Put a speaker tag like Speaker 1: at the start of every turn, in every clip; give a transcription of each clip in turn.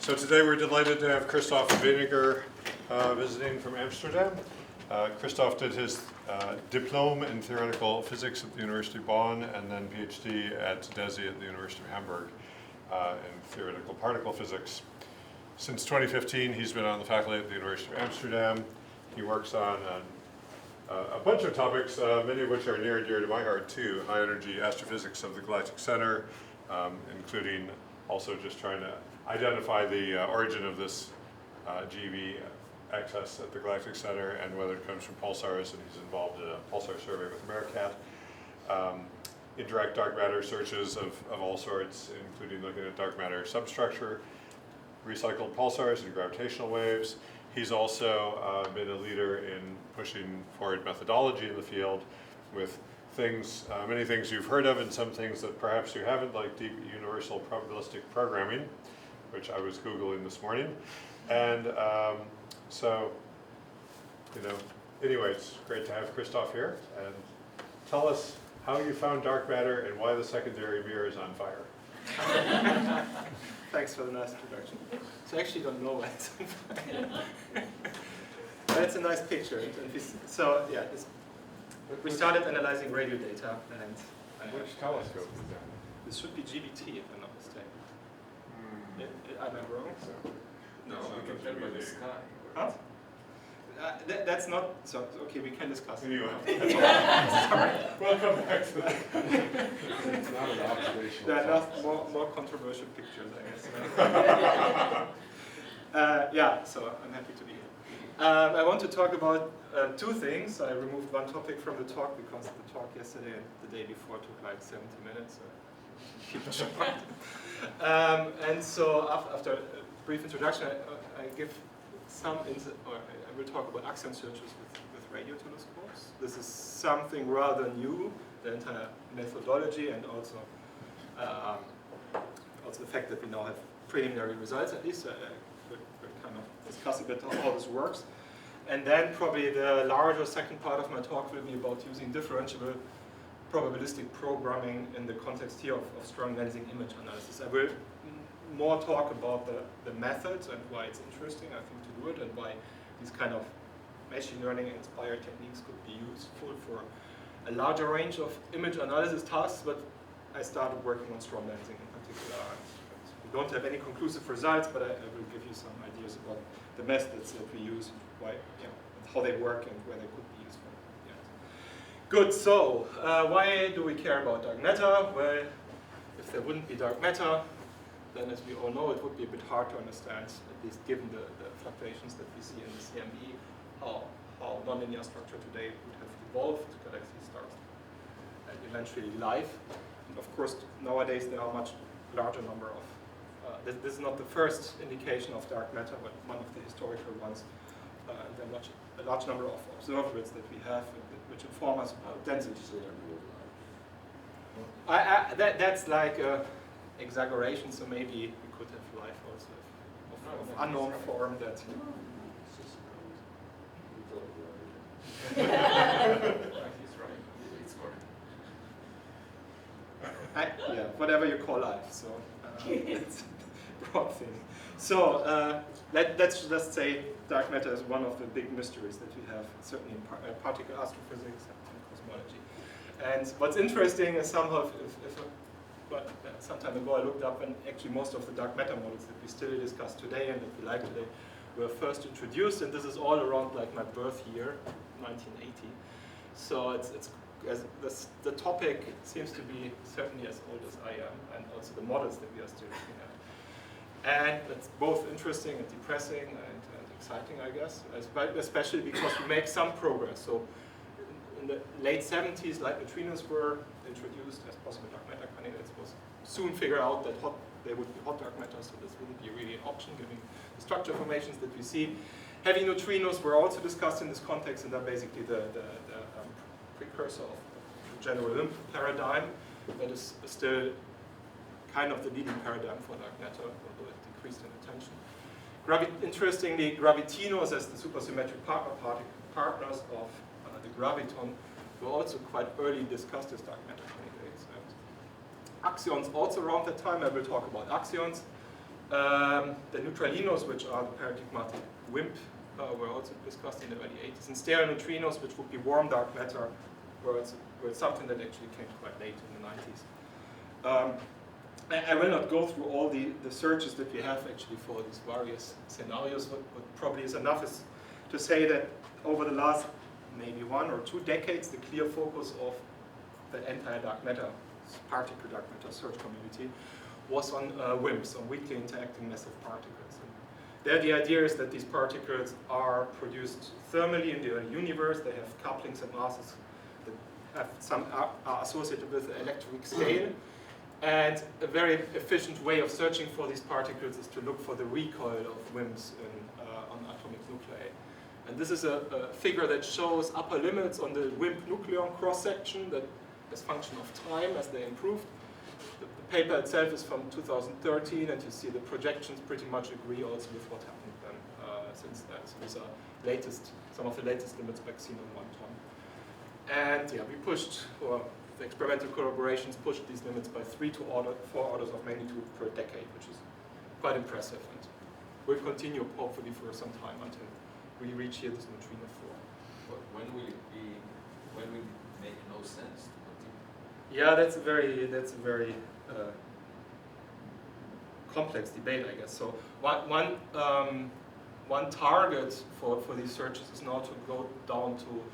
Speaker 1: So today we're delighted to have Christoph and Weniger visiting from Amsterdam. Christoph did his diploma in theoretical physics at the University of Bonn and then PhD at DESY at the University of Hamburg in theoretical particle physics. Since 2015, he's been on the faculty at the University of Amsterdam. He works on a bunch of topics, many of which are near and dear to my heart too. High energy astrophysics of the galactic center, including also just trying to identify the origin of this GeV excess at the galactic center and whether it comes from pulsars, and he's involved in a pulsar survey with Meerkat. Indirect dark matter searches of all sorts, including looking at dark matter substructure, recycled pulsars and gravitational waves. He's also been a leader in pushing forward methodology in the field with things, many things you've heard of and some things that perhaps you haven't, like deep universal probabilistic programming, which I was Googling this morning. And so, anyway, it's great to have Christoph here. And tell us how you found dark matter and why the secondary mirror is on fire.
Speaker 2: Thanks for the nice introduction. So I actually don't know why it's on fire. But it's a nice picture. So yeah, we started analyzing radio data. And
Speaker 1: Which telescope is that?
Speaker 2: This should be GBT, if I'm not mistaken. Am I wrong?
Speaker 1: No,
Speaker 3: we can tell by the sky.
Speaker 2: Huh? That's not, so okay, we can discuss.
Speaker 1: Anyway.
Speaker 2: Sorry.
Speaker 1: Welcome back to that.
Speaker 3: It's not an observation.
Speaker 2: There are more controversial pictures, I guess. Yeah, so I'm happy to be here. I want to talk about two things. I removed one topic from the talk because the talk yesterday and the day before took like 70 minutes. So keep it short. And so after a brief introduction, I give some insight, or I will talk about axion searches with radio telescopes. This is something rather new, the entire methodology, and also the fact that we now have preliminary results. At least we'll kind of discuss a bit how this works. And then probably the larger second part of my talk will be about using differentiable probabilistic programming in the context here of strong lensing image analysis. I will more talk about the methods and why it's interesting, I think, to do it, and why these kind of machine learning inspired techniques could be useful for a larger range of image analysis tasks. But I started working on strong lensing in particular. We don't have any conclusive results, but I will give you some ideas about the methods that we use, why, how they work, and where they could be useful. Yeah. Good. So why do we care about dark matter? Well, if there wouldn't be dark matter, then as we all know, it would be a bit hard to understand, at least given the fluctuations that we see in the CME, how nonlinear structure today would have evolved, galaxy stars, and eventually life. And of course, nowadays there are much larger number of, this is not the first indication of dark matter, but one of the historical ones. And there are a large number of observables that we have, which inform us about density. That's like exaggeration, so maybe we could have life also of unknown form that.
Speaker 3: He's right. It's
Speaker 2: Yeah, whatever you call life. So it's a broad thing. So let's just say dark matter is one of the big mysteries that we have, certainly in particle astrophysics and cosmology. And what's interesting is somehow, but some time ago I looked up, and actually most of the dark matter models that we still discuss today and that we like today were first introduced, and this is all around like my birth year, 1980. So the topic seems to be certainly as old as I am, and also the models that we are still looking at. And it's both interesting and depressing and exciting, I guess, especially because we make some progress. So in the late 70s, light neutrinos were introduced as possible dark matter candidates. Was soon figured out that they would be hot dark matter, so this wouldn't be really an option given the structure formations that we see. Heavy neutrinos were also discussed in this context, and they're basically the precursor of the general WIMP paradigm that is still kind of the leading paradigm for dark matter, although it decreased in attention. Interestingly, gravitinos as the supersymmetric partners of the graviton were also quite early discussed as dark matter candidates. And axions also around that time. I will talk about axions. The neutralinos, which are the paradigmatic WIMP, were also discussed in the early 80s. And stereoneutrinos, which would be warm dark matter, were something that actually came quite late in the 90s. I will not go through all the searches that we have actually for these various scenarios. What probably is enough is to say that over the last maybe 1 or 2 decades, the clear focus of the entire dark matter, particle dark matter search community, was on WIMPs, on weakly interacting massive particles. And there the idea is that these particles are produced thermally in the early universe. They have couplings and masses that have are associated with the electric scale. And a very efficient way of searching for these particles is to look for the recoil of WIMPs on atomic nuclei. And this is a figure that shows upper limits on the WIMP nucleon cross-section that as function of time as they improved. The paper itself is from 2013, and you see the projections pretty much agree also with what happened then since then. So these are some of the latest limits back seen on 1 ton. And yeah, we pushed, or the experimental collaborations pushed these limits by 3 to 4 orders of magnitude per decade, which is quite impressive. And we'll continue hopefully for some time until we reach here this neutrino 4.
Speaker 3: But when will it make no sense to continue?
Speaker 2: Yeah, that's a very complex debate, I guess. So one target for these searches is now to go down to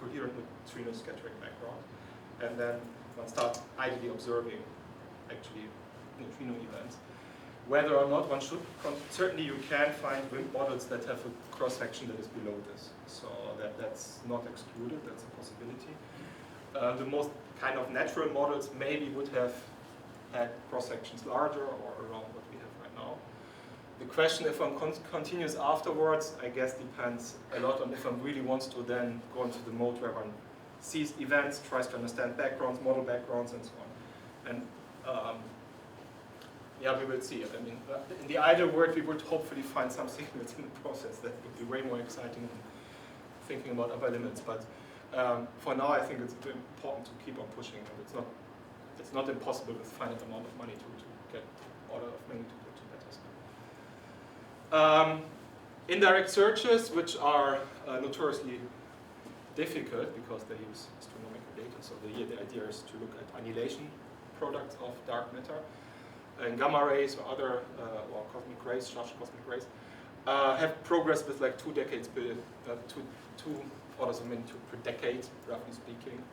Speaker 2: coherent neutrino scattering background, and then one starts ideally observing actually neutrino events. Whether or not one should, certainly you can find WIMP models that have a cross-section that is below this. So that's not excluded, that's a possibility. The most kind of natural models maybe would have had cross-sections larger or around what we have right now. The question if one continues afterwards, I guess depends a lot on if one really wants to then go into the mode where one sees events, tries to understand backgrounds, model backgrounds, and so on. And yeah, we will see it. I mean, in the ideal world, we would hopefully find some signals in the process that would be way more exciting than thinking about upper limits. But for now, I think it's important to keep on pushing. And it's not impossible with finite amount of money to get order of magnitude to better stuff. Indirect searches, which are notoriously difficult because they use astronomical data. So the idea is to look at annihilation products of dark matter. And gamma rays or other or cosmic rays, charged cosmic rays, have progressed with like 2 decades, two orders of magnitude per decade, roughly speaking.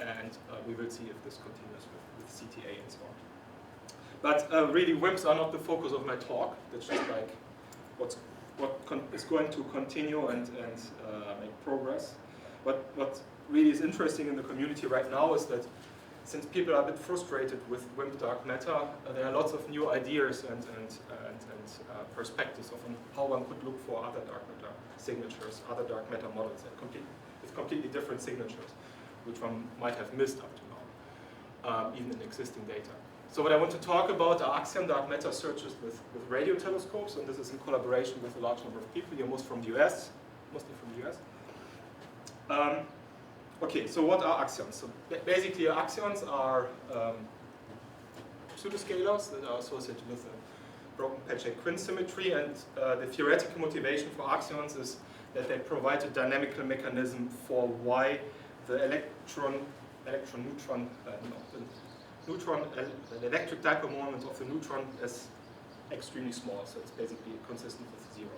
Speaker 2: And we will see if this continues with CTA and so on. But really, WIMPs are not the focus of my talk. That's just like what is going to continue and make progress. What really is interesting in the community right now is that since people are a bit frustrated with WIMP dark matter, there are lots of new ideas and perspectives of how one could look for other dark matter signatures, other dark matter models, with completely different signatures, which one might have missed up to now, even in existing data. So what I want to talk about are axion dark matter searches with radio telescopes, and this is in collaboration with a large number of people here, mostly from the US. Okay, so what are axions? So basically, axions are pseudoscalars that are associated with a broken Pechet-Quinn symmetry, and the theoretical motivation for axions is that they provide a dynamical mechanism for why the the electric dipole moment of the neutron is extremely small, so it's basically consistent with 0.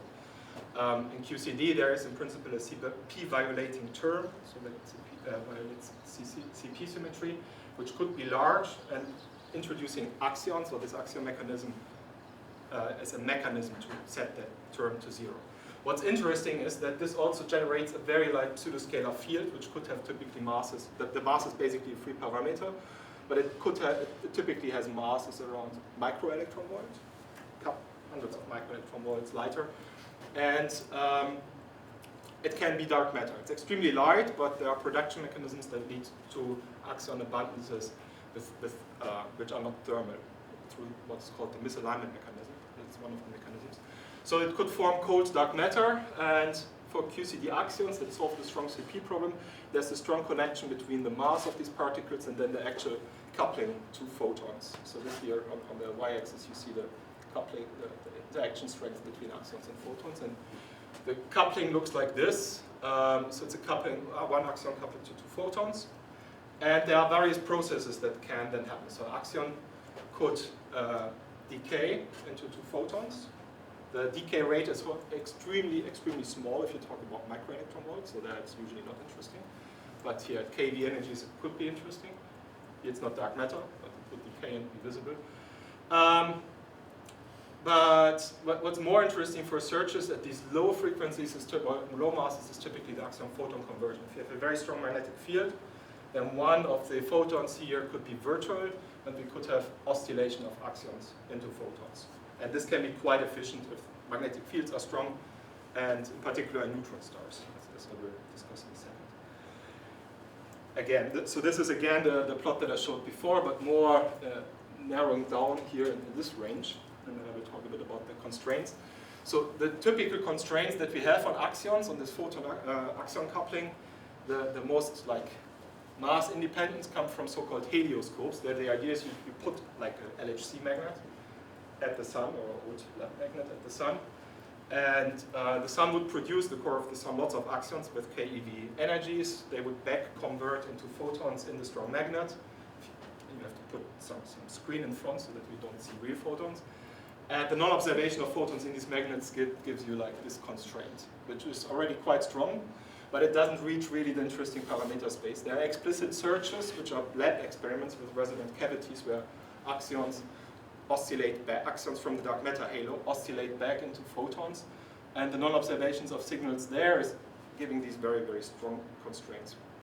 Speaker 2: In QCD, there is in principle a p-violating term, so that violates CP symmetry, which could be large, and introducing axions, or this axion mechanism, as a mechanism to set that term to 0. What's interesting is that this also generates a very light pseudoscalar field, which could have typically masses. The mass is basically a free parameter, but it typically has masses around microelectron volts, hundreds of microelectron volts lighter. And it can be dark matter. It's extremely light, but there are production mechanisms that lead to axion abundances which are not thermal, through what's called the misalignment mechanism. It's one of the mechanisms. So it could form cold dark matter, and for QCD axions that solve the strong CP problem, there's a strong connection between the mass of these particles and then the actual coupling to photons. So this here on the y-axis you see the coupling, the interaction strength between axions and photons. And the coupling looks like this. So it's a coupling, one axion coupled to 2 photons. And there are various processes that can then happen. So an axion could decay into 2 photons. The decay rate is extremely small if you talk about microelectron volts, so that's usually not interesting. But here at KV energies it could be interesting. It's not dark matter, but it would decay and be visible. But what's more interesting for searches at these low frequencies, or low masses, is typically the axion-photon conversion. If you have a very strong magnetic field, then one of the photons here could be virtual, and we could have oscillation of axions into photons. And this can be quite efficient if magnetic fields are strong, and in particular in neutron stars, as I will discuss in a second. Again, so this is again the plot that I showed before, but more narrowing down here in this range. And then I will talk a bit about the constraints. So the typical constraints that we have on axions, on this photon axion coupling, the most like mass independence come from so-called helioscopes. The idea is you put like an LHC magnet at the sun, or a wood magnet at the sun, and the sun would produce, the core of the sun, lots of axions with keV energies. They would back convert into photons in the strong magnet. You have to put some screen in front so that we don't see real photons. And the non-observation of photons in these magnets gives you like this constraint, which is already quite strong, but it doesn't reach really the interesting parameter space. There are explicit searches, which are lab experiments with resonant cavities where axions oscillate back, axions from the dark matter halo oscillate back into photons, and the non-observations of signals there is giving these very, very strong constraints.